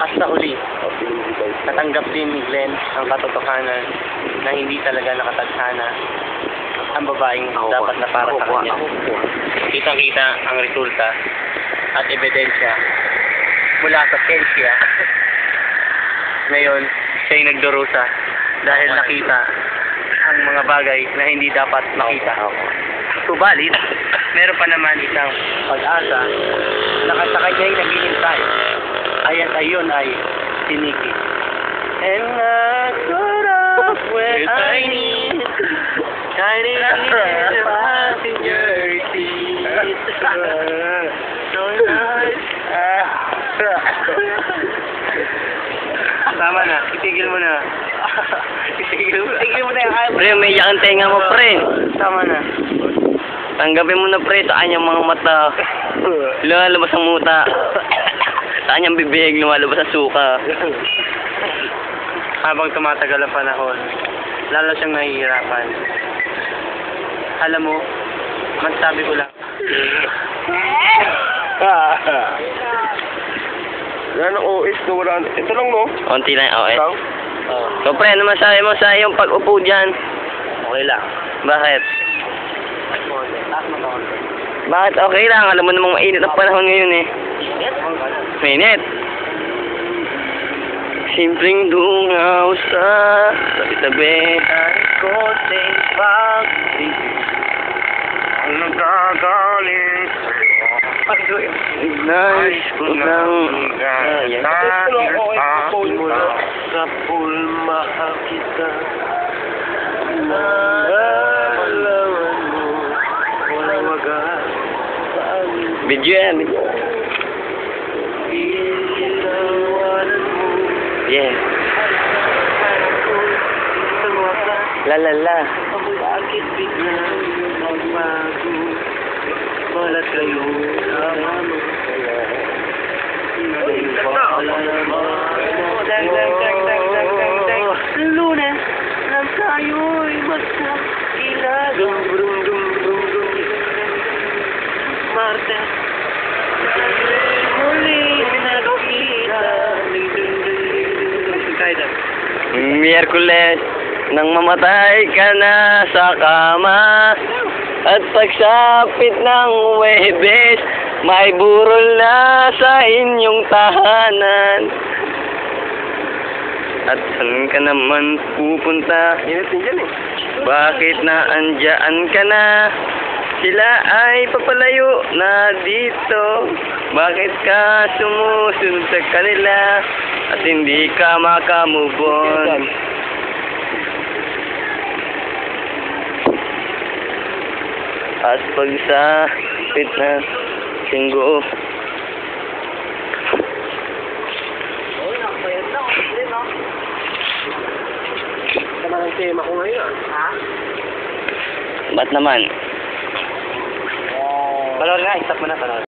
At sa huli, natanggap din ni Glenn ang katotohanan na hindi talaga nakatadhana ang babaeng dapat na para sa kanya. Kitang-kita ang resulta at ebidensya mula sa siyensya. Ngayon, siya'y nagdurusa dahil nakita ang mga bagay na hindi dapat makita. Subalit, meron pa naman isang pag-asa na sa kanya'y naghihintay. Ayun ay si Nikki. And I got up when I need shining in the passenger seat. So nice. Tama na, itigil mo na. Itigil mo na yung Pre, may iyak ang tenga mo, pre. Tama na. Tanggapin mo na, pre, sa kanyang mga mata. Lumalabas ang muta. Sa kanyang bibig, lumalabas ang suka. Habang tumatagal ang panahon, lalo siyang nahihirapan. Alam mo, masabi ko lang. Yan ang OS na wala. Ito lang, no? Konti lang, okay. Ikaw? So, pre, ano masabi mo sa iyong pag-upo dyan? Okay lang. Bakit? Taas mo konti. Bakit okay lang? Alam mo namang mainit ang panahon ngayon eh. Mainit. Simpleng dungaw sa tabi-tabi. Konting pag-ibig ang nagagaling Nais ko lang. sa pulma kita. Nalaman mo, walang wagas. Video yan. Inawalan mo. Yeah. La la la. Bakit biglang magbago? Balat kayo sama mo kaya. Lunes lang tayo'y magkakilala. Martes muli nakita. Miyerkules nang mamatay ka na sa kama. At pagsapit ng Huwebes, may burol na sa inyong tahanan. At saan ka naman pupunta? Init din dyan, eh. Bakit na andyan ka na? Sila ay papalayo na dito. Bakit ka sumusunod sa kanila at hindi ka makamove on? At pagsapit na singgo. Tama ang tema ko ngayon, ha? Ba't naman? Panoorin na, stop mo na, panoorin.